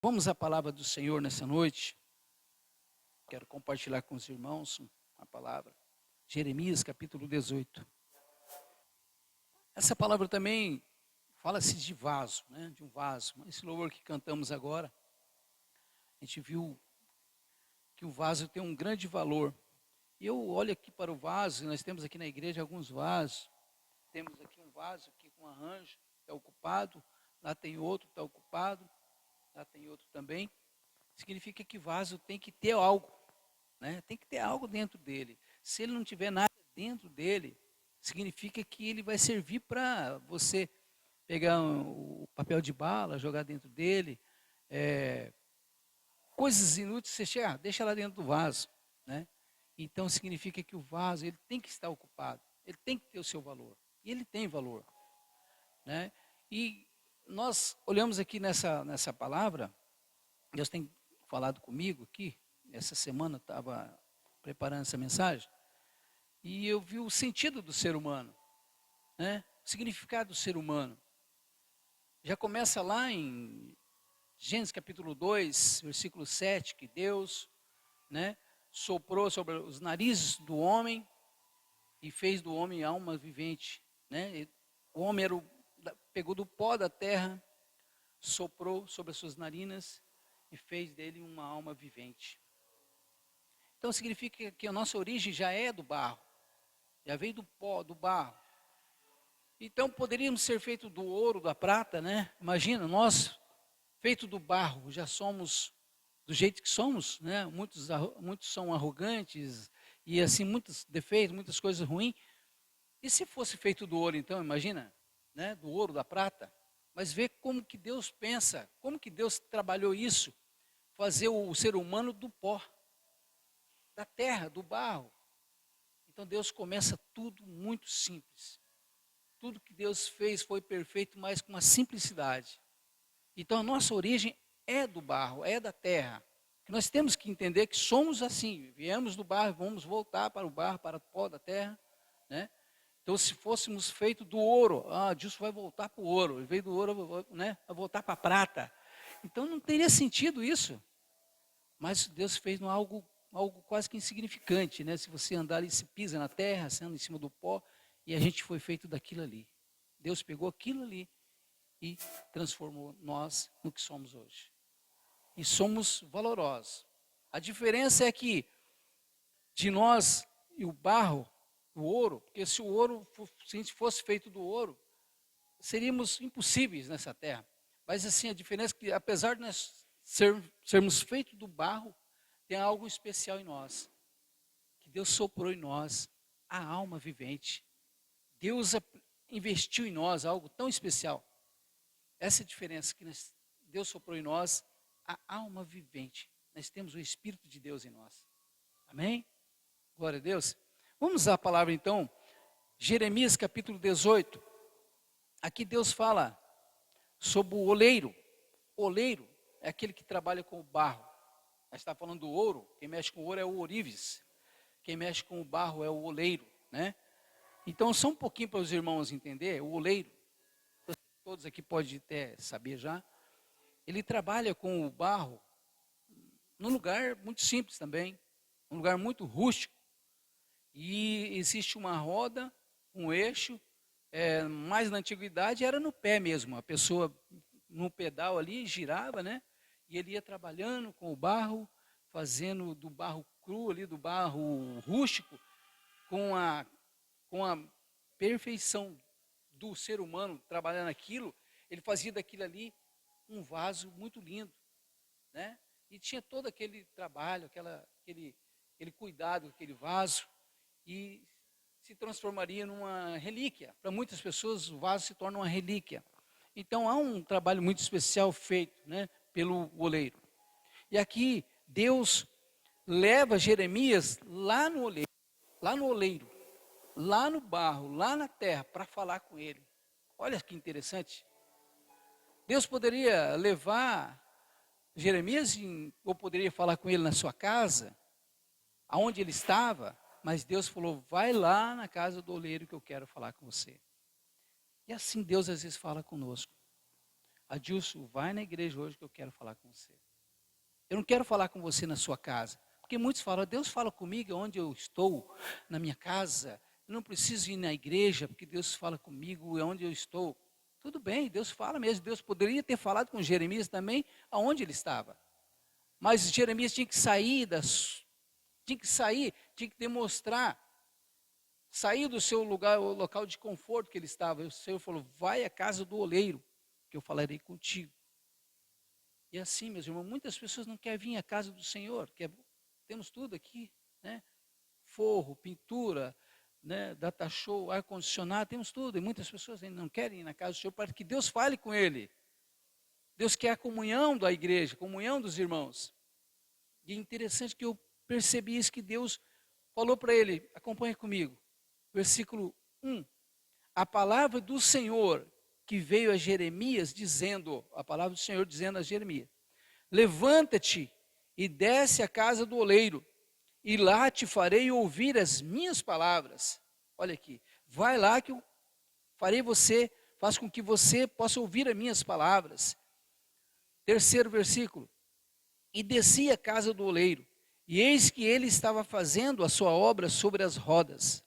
Vamos à palavra do Senhor nessa noite. Quero compartilhar com os irmãos a palavra. Jeremias, capítulo 18. Essa palavra também fala-se de vaso, né? De um vaso. Esse louvor que cantamos agora, a gente viu que o vaso tem um grande valor. E eu olho aqui para o vaso, nós temos aqui na igreja alguns vasos. Temos aqui um vaso aqui com arranjo, está ocupado. Lá tem outro, está ocupado. Lá tem outro também. Significa que vaso tem que ter algo, né? Tem que ter algo dentro dele. Se ele não tiver nada dentro dele, significa que ele vai servir para você pegar o papel de bala, jogar dentro dele, coisas inúteis, você chega, deixa lá dentro do vaso, né? Então significa que o vaso ele tem que estar ocupado, ele tem que ter o seu valor, e ele tem valor, né? E nós olhamos aqui nessa palavra, Deus tem falado comigo aqui, essa semana eu estava preparando essa mensagem, e eu vi o sentido do ser humano, né? O significado do ser humano. Já começa lá em Gênesis capítulo 2, versículo 7, que Deus, né, soprou sobre os narizes do homem e fez do homem alma vivente, né? O homem pegou do pó da terra, soprou sobre as suas narinas e fez dele uma alma vivente. Então significa que a nossa origem já é do barro, já veio do pó, do barro. Então poderíamos ser feitos do ouro, da prata, né? Imagina, nós, feito do barro, já somos do jeito que somos, né? Muitos são arrogantes e assim, muitos defeitos, muitas coisas ruins. E se fosse feito do ouro, então, imagina, né? Do ouro, da prata. Mas vê como que Deus pensa, como que Deus trabalhou isso, fazer o ser humano do pó, da terra, do barro. Então Deus começa tudo muito simples. Tudo que Deus fez foi perfeito, mas com uma simplicidade. Então a nossa origem é do barro, é da terra. Nós temos que entender que somos assim, viemos do barro, vamos voltar para o barro, para o pó da terra, né? Então se fôssemos feitos do ouro, disso vai voltar para o ouro, veio do ouro, né? Vai voltar para a prata. Então não teria sentido isso. Mas Deus fez algo quase que insignificante, né? Se você andar ali, se pisa na terra, você anda em cima do pó, e a gente foi feito daquilo ali. Deus pegou aquilo ali e transformou nós no que somos hoje. E somos valorosos. A diferença é que de nós e o barro, o ouro, porque se a gente fosse feito do ouro, seríamos impossíveis nessa terra. Mas assim, a diferença é que apesar de nós sermos feitos do barro, tem algo especial em nós. Que Deus soprou em nós a alma vivente. Deus investiu em nós algo tão especial. Essa é a diferença, que Deus soprou em nós a alma vivente. Nós temos o Espírito de Deus em nós. Amém? Glória a Deus. Vamos à palavra então, Jeremias capítulo 18. Aqui Deus fala sobre o oleiro. O oleiro é aquele que trabalha com o barro. Nós estamos falando do ouro, quem mexe com o ouro é o ourives. Quem mexe com o barro é o oleiro, né? Então, só um pouquinho para os irmãos entenderem, o oleiro, todos aqui podem até saber já, ele trabalha com o barro num lugar muito simples também, um lugar muito rústico. E existe uma roda, um eixo, mais na antiguidade era no pé mesmo, a pessoa no pedal ali girava, né? E ele ia trabalhando com o barro, fazendo do barro cru ali, do barro rústico, com a perfeição do ser humano trabalhando aquilo, ele fazia daquilo ali um vaso muito lindo, né? E tinha todo aquele trabalho, aquele cuidado, aquele vaso, e se transformaria numa relíquia. Para muitas pessoas o vaso se torna uma relíquia. Então há um trabalho muito especial feito, né, pelo oleiro. E aqui Deus leva Jeremias lá no oleiro, lá no barro, lá na terra, para falar com ele. Olha que interessante. Deus poderia levar Jeremias, ou poderia falar com ele na sua casa, aonde ele estava, mas Deus falou, vai lá na casa do oleiro que eu quero falar com você. E assim Deus às vezes fala conosco. Adilson, vai na igreja hoje que eu quero falar com você. Eu não quero falar com você na sua casa. Porque muitos falam, Deus fala comigo onde eu estou, na minha casa. Eu não preciso ir na igreja, porque Deus fala comigo onde eu estou. Tudo bem, Deus fala mesmo. Deus poderia ter falado com Jeremias também, aonde ele estava. Mas Jeremias tinha que sair, tinha que demonstrar, sair do seu lugar, o local de conforto que ele estava. E o Senhor falou, vai à casa do oleiro, que eu falarei contigo. E assim, meus irmãos, muitas pessoas não querem vir à casa do Senhor, temos tudo aqui, né? Forro, pintura, né? Data show, ar-condicionado, temos tudo. E muitas pessoas ainda não querem ir na casa do Senhor para que Deus fale com ele. Deus quer a comunhão da igreja, a comunhão dos irmãos. E é interessante que eu percebi isso, que Deus falou para ele, acompanhe comigo, versículo 1. A palavra do Senhor que veio a Jeremias dizendo, a palavra do Senhor dizendo a Jeremias, levanta-te e desce à casa do oleiro, e lá te farei ouvir as minhas palavras. Olha aqui, vai lá que eu faço com que você possa ouvir as minhas palavras. Terceiro versículo, e desci à casa do oleiro, e eis que ele estava fazendo a sua obra sobre as rodas.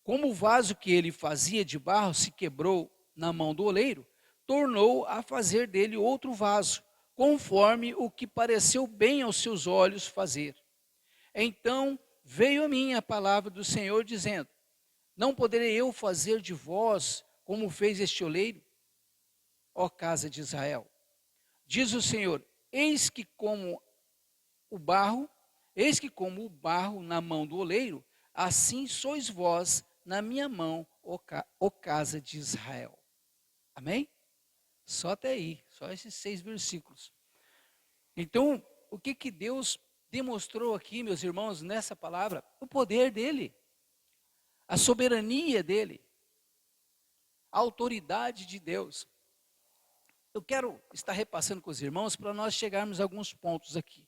Como o vaso que ele fazia de barro se quebrou na mão do oleiro, tornou a fazer dele outro vaso, conforme o que pareceu bem aos seus olhos fazer. Então veio a mim a palavra do Senhor, dizendo, não poderei eu fazer de vós como fez este oleiro, ó casa de Israel? Diz o Senhor, eis que como o barro na mão do oleiro, assim sois vós na minha mão, ó casa de Israel. Amém? Só até aí, só esses 6 versículos. Então, o que Deus demonstrou aqui, meus irmãos, nessa palavra? O poder dele, a soberania dele, a autoridade de Deus. Eu quero estar repassando com os irmãos para nós chegarmos a alguns pontos aqui.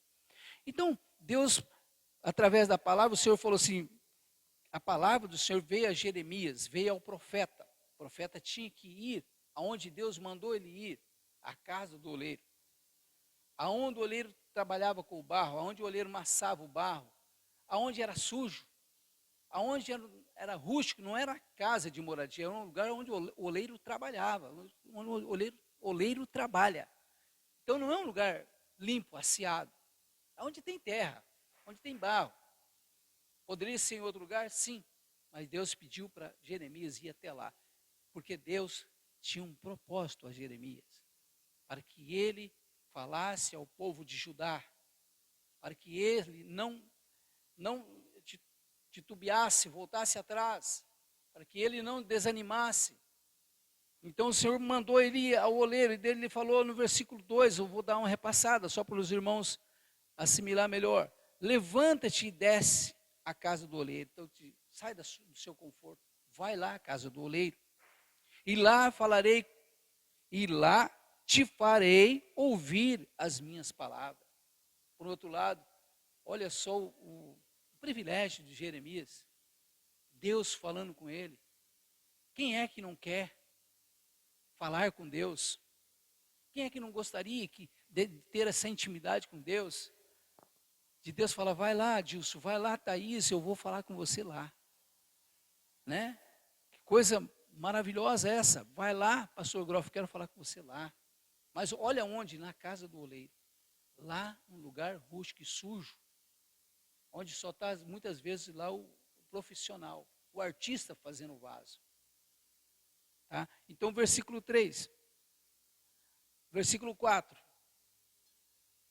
Então, Deus, através da palavra, o Senhor falou assim, a palavra do Senhor veio a Jeremias, veio ao profeta. O profeta tinha que ir aonde Deus mandou ele ir, à casa do oleiro. Aonde o oleiro trabalhava com o barro, aonde o oleiro amassava o barro, aonde era sujo, aonde era rústico, não era casa de moradia, era um lugar onde o oleiro trabalhava, onde o oleiro trabalha. Então não é um lugar limpo, asseado, é onde tem terra, onde tem barro. Poderia ser em outro lugar? Sim, mas Deus pediu para Jeremias ir até lá, porque Deus tinha um propósito a Jeremias, para que ele falasse ao povo de Judá, para que ele não titubeasse, voltasse atrás, para que ele não desanimasse. Então o Senhor mandou ele ir ao oleiro, e dele ele falou no versículo 2, eu vou dar uma repassada, só para os irmãos assimilar melhor. Levanta-te e desce à casa do oleiro. Então sai do seu conforto, vai lá à casa do oleiro, e lá te farei ouvir as minhas palavras. Por outro lado, olha só o privilégio de Jeremias, Deus falando com ele. Quem é que não quer falar com Deus? Quem é que não gostaria de ter essa intimidade com Deus? De Deus falar, vai lá, Adilson, vai lá, Thaís, eu vou falar com você lá. Né? Que coisa maravilhosa essa. Vai lá, pastor Groff, quero falar com você lá. Mas olha onde? Na casa do oleiro. Lá, um lugar rústico e sujo, onde só está muitas vezes lá o profissional, o artista fazendo o vaso. Tá? Então, versículo 3. Versículo 4.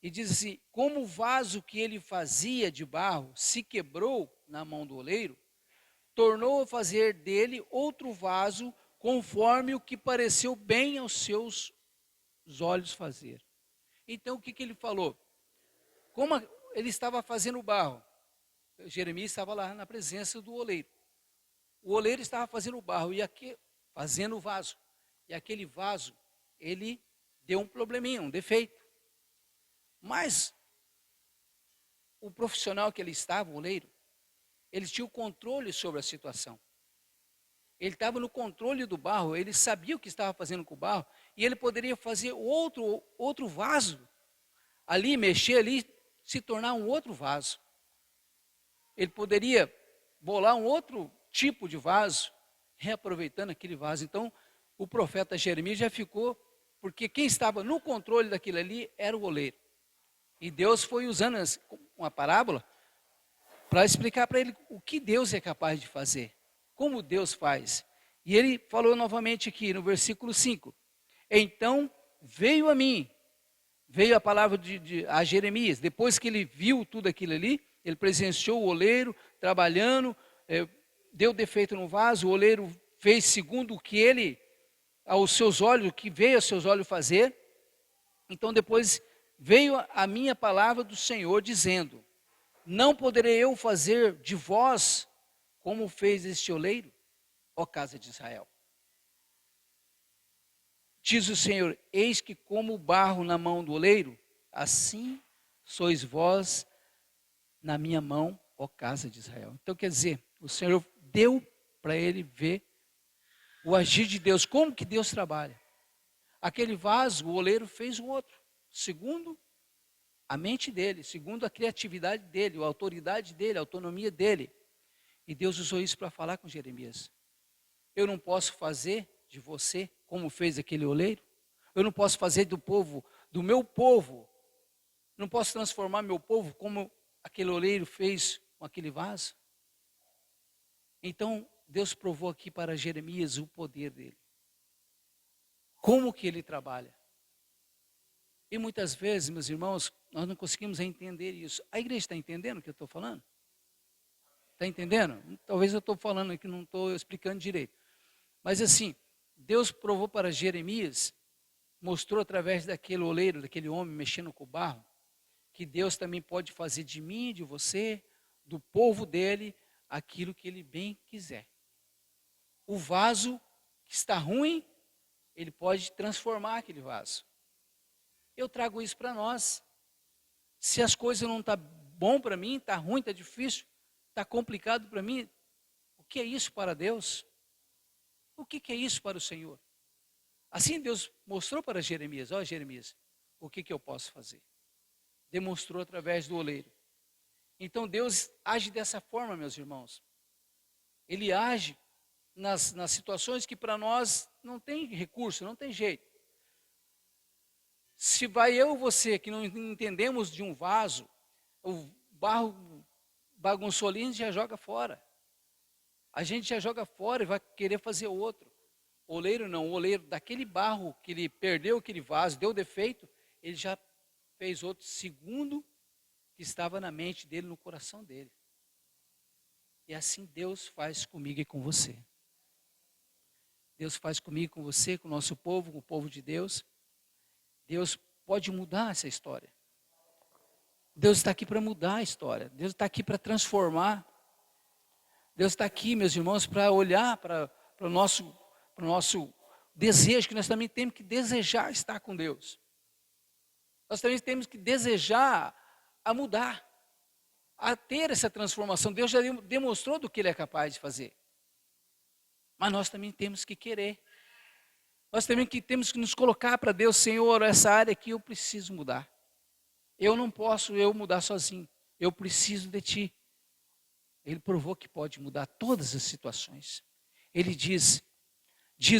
E diz assim, como o vaso que ele fazia de barro se quebrou na mão do oleiro, tornou a fazer dele outro vaso, conforme o que pareceu bem aos seus olhos fazer. Então, o que ele falou? Como ele estava fazendo o barro, Jeremias estava lá na presença do oleiro. O oleiro estava fazendo o barro, fazendo o vaso. E aquele vaso, ele deu um probleminha, um defeito. Mas o profissional que ele estava, o oleiro, ele tinha o controle sobre a situação. Ele estava no controle do barro, ele sabia o que estava fazendo com o barro, e ele poderia fazer outro vaso, ali, mexer ali, se tornar um outro vaso. Ele poderia bolar um outro tipo de vaso, reaproveitando aquele vaso. Então, o profeta Jeremias já ficou, porque quem estava no controle daquilo ali era o oleiro. E Deus foi usando uma parábola para explicar para ele o que Deus é capaz de fazer, como Deus faz. E ele falou novamente aqui no versículo 5, então veio a palavra a Jeremias, depois que ele viu tudo aquilo ali, ele presenciou o oleiro trabalhando, deu defeito no vaso, o oleiro fez segundo o que ele, aos seus olhos, o que veio aos seus olhos fazer. Então depois veio a minha palavra do Senhor dizendo, não poderei eu fazer de vós como fez este oleiro, ó casa de Israel. Diz o Senhor, eis que como o barro na mão do oleiro, assim sois vós na minha mão, ó casa de Israel. Então quer dizer, o Senhor deu para ele ver o agir de Deus, como que Deus trabalha. Aquele vaso, o oleiro fez o outro, segundo a mente dele, segundo a criatividade dele, a autoridade dele, a autonomia dele. E Deus usou isso para falar com Jeremias. Eu não posso fazer de você como fez aquele oleiro. Eu não posso fazer do meu povo, não posso transformar meu povo como aquele oleiro fez com aquele vaso. Então, Deus provou aqui para Jeremias o poder dele. Como que ele trabalha. E muitas vezes, meus irmãos, nós não conseguimos entender isso. A igreja está entendendo o que eu estou falando? Está entendendo? Talvez eu estou falando aqui, não estou explicando direito. Mas assim, Deus provou para Jeremias, mostrou através daquele oleiro, daquele homem mexendo com o barro, que Deus também pode fazer de mim, de você, do povo dele, aquilo que ele bem quiser. O vaso que está ruim, ele pode transformar aquele vaso. Eu trago isso para nós. Se as coisas não estão bom para mim, está ruim, está difícil, está complicado para mim, o que é isso para Deus? O que é isso para o Senhor? Assim Deus mostrou para Jeremias, ó Jeremias, o que eu posso fazer? Demonstrou através do oleiro. Então Deus age dessa forma, meus irmãos. Ele age nas situações que para nós não tem recurso, não tem jeito. Se vai eu ou você que não entendemos de um vaso, o barro bagunçou ali, a gente já joga fora. A gente já joga fora e vai querer fazer outro. O oleiro não, o oleiro daquele barro que ele perdeu aquele vaso, deu defeito, ele já fez outro segundo que estava na mente dele, no coração dele. E assim Deus faz comigo e com você. Deus faz comigo e com você, com o nosso povo, com o povo de Deus. Deus pode mudar essa história. Deus está aqui para mudar a história. Deus está aqui para transformar. Deus está aqui, meus irmãos, para olhar para o nosso desejo, que nós também temos que desejar estar com Deus. Nós também temos que desejar a mudar, a ter essa transformação. Deus já demonstrou do que Ele é capaz de fazer. Mas nós também temos que querer. Nós também temos que nos colocar para Deus, Senhor, essa área aqui eu preciso mudar. Eu não posso mudar sozinho. Eu preciso de Ti. Ele provou que pode mudar todas as situações. Ele diz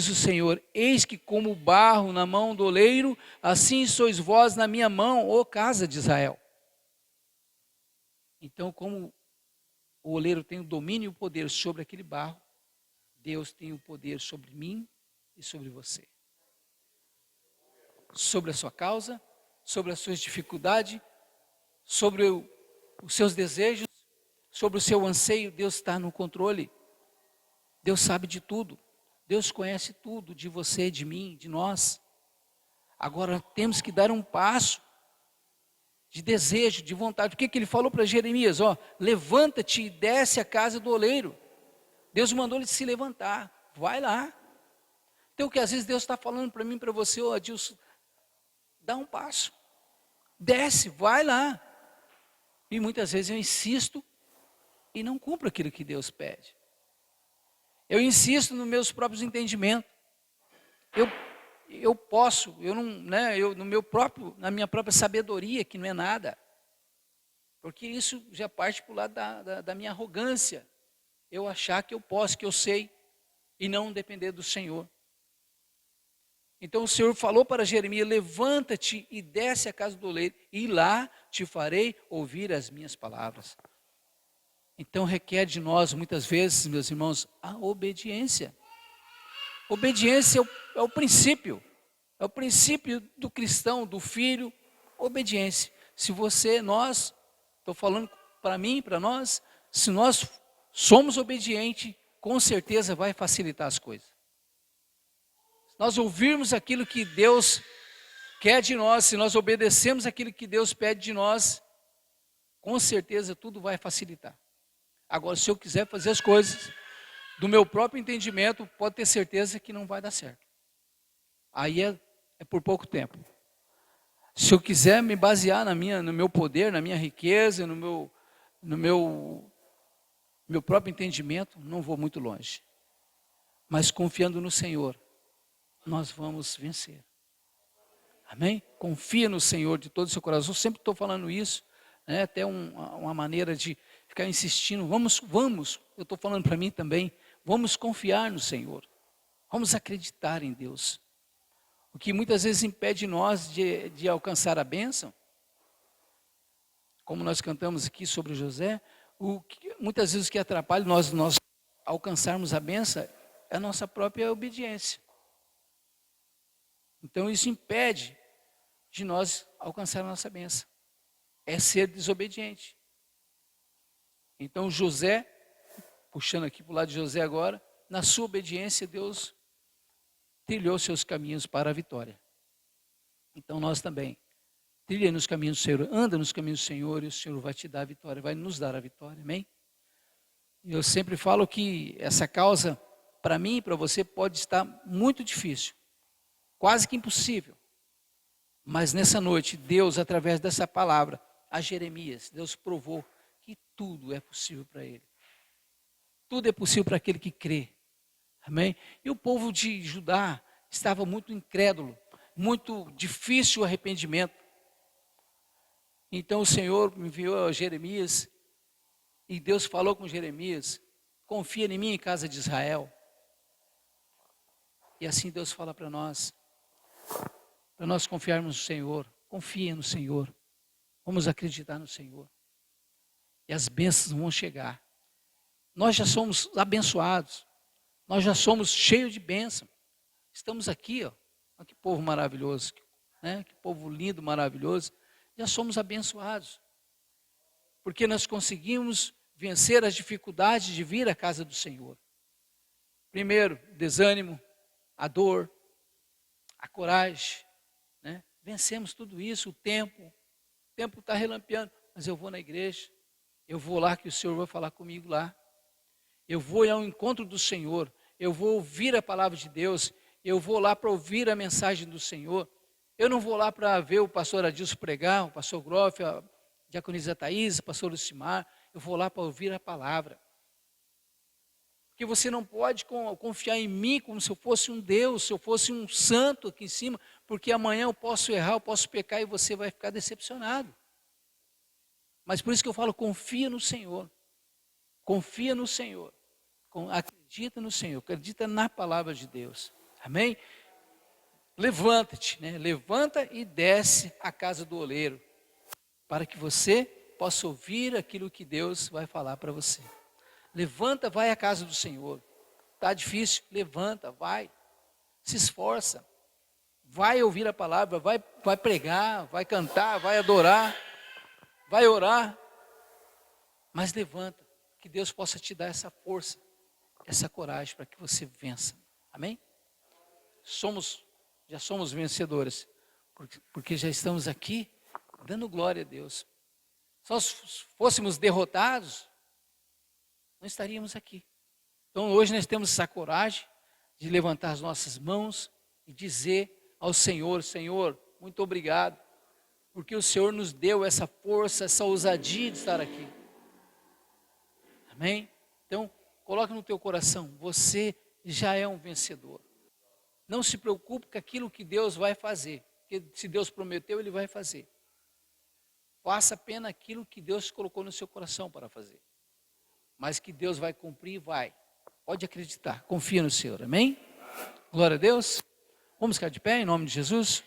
o Senhor, eis que como barro na mão do oleiro, assim sois vós na minha mão, ó casa de Israel. Então, como o oleiro tem o domínio e o poder sobre aquele barro, Deus tem o poder sobre mim e sobre você. Sobre a sua causa, sobre as suas dificuldades, sobre os seus desejos, sobre o seu anseio, Deus está no controle. Deus sabe de tudo. Deus conhece tudo de você, de mim, de nós. Agora temos que dar um passo de desejo, de vontade. O que Ele falou para Jeremias? Levanta-te e desce à casa do oleiro. Deus mandou ele se levantar. Vai lá. Então, que às vezes Deus está falando para mim, para você, Adilson, dá um passo. Desce, vai lá. E muitas vezes eu insisto e não cumpro aquilo que Deus pede. Eu insisto nos meus próprios entendimentos. Eu posso, eu não, né, eu no meu próprio, na minha própria sabedoria, que não é nada. Porque isso já parte para o lado da minha arrogância. Eu achar que eu posso, que eu sei, e não depender do Senhor. Então o Senhor falou para Jeremias: levanta-te e desce à casa do oleiro, e lá te farei ouvir as minhas palavras. Então requer de nós, muitas vezes, meus irmãos, a obediência. Obediência é o princípio. É o princípio do cristão, do filho, obediência. Se nós, estou falando para mim, para nós, se nós somos obedientes, com certeza vai facilitar as coisas. Se nós ouvirmos aquilo que Deus quer de nós, se nós obedecemos aquilo que Deus pede de nós, com certeza tudo vai facilitar. Agora, se eu quiser fazer as coisas do meu próprio entendimento, pode ter certeza que não vai dar certo. Aí é por pouco tempo. Se eu quiser me basear no meu poder, na minha riqueza, no meu próprio entendimento, não vou muito longe. Mas confiando no Senhor, nós vamos vencer. Amém? Confia no Senhor de todo o seu coração. Eu sempre estou falando isso, né? Até uma maneira de ficar insistindo. Vamos, eu estou falando para mim também, vamos confiar no Senhor. Vamos acreditar em Deus. O que muitas vezes impede nós de alcançar a bênção, como nós cantamos aqui sobre José, muitas vezes o que atrapalha nós alcançarmos a bênção é a nossa própria obediência. Então isso impede de nós alcançar a nossa bênção. É ser desobediente. Então José, puxando aqui para o lado de José agora, na sua obediência Deus trilhou seus caminhos para a vitória. Então nós também, trilha nos caminhos do Senhor, anda nos caminhos do Senhor e o Senhor vai te dar a vitória, vai nos dar a vitória, amém? Eu sempre falo que essa causa, para mim e para você, pode estar muito difícil, quase que impossível. Mas nessa noite, Deus, através dessa palavra, a Jeremias, Deus provou que tudo é possível para ele. Tudo é possível para aquele que crê. Amém? E o povo de Judá estava muito incrédulo, muito difícil o arrependimento. Então o Senhor enviou a Jeremias e Deus falou com Jeremias: confia em mim, casa de Israel. E assim Deus fala para nós confiarmos no Senhor. Confia no Senhor. Vamos acreditar no Senhor. E as bênçãos vão chegar. Nós já somos abençoados. Nós já somos cheios de bênção. Estamos aqui, ó. Olha que povo maravilhoso, né? Que povo lindo, maravilhoso. Já somos abençoados. Porque nós conseguimos vencer as dificuldades de vir à casa do Senhor. Primeiro, desânimo, a dor, a coragem, né? Vencemos tudo isso, o tempo está relampeando, mas eu vou na igreja, eu vou lá que o Senhor vai falar comigo lá. Eu vou ao encontro do Senhor, eu vou ouvir a palavra de Deus, eu vou lá para ouvir a mensagem do Senhor. Eu não vou lá para ver o pastor Adilson pregar, o pastor Groff, a diaconisa Thaís, o pastor Lucimar. Eu vou lá para ouvir a palavra. Porque você não pode confiar em mim como se eu fosse um Deus, se eu fosse um santo aqui em cima, porque amanhã eu posso errar, eu posso pecar e você vai ficar decepcionado. Mas por isso que eu falo, confia no Senhor. Confia no Senhor. Acredita no Senhor, acredita na palavra de Deus. Amém? Levanta-te, né? Levanta e desce à casa do oleiro, para que você possa ouvir aquilo que Deus vai falar para você. Levanta, vai à casa do Senhor. Está difícil? Levanta, vai. Se esforça. Vai ouvir a palavra, vai pregar, vai cantar, vai adorar, vai orar. Mas levanta, que Deus possa te dar essa força, essa coragem para que você vença. Amém? Já somos vencedores, porque já estamos aqui dando glória a Deus. Se nós fôssemos derrotados, não estaríamos aqui. Então hoje nós temos essa coragem de levantar as nossas mãos e dizer ao Senhor: Senhor, muito obrigado, porque o Senhor nos deu essa força, essa ousadia de estar aqui. Amém? Então, Coloque no teu coração, você já é um vencedor. Não se preocupe com aquilo que Deus vai fazer, porque se Deus prometeu, Ele vai fazer. Faça apenas aquilo que Deus colocou no seu coração para fazer. Mas que Deus vai cumprir, vai. Pode acreditar, confia no Senhor, amém? Glória a Deus. Vamos ficar de pé em nome de Jesus?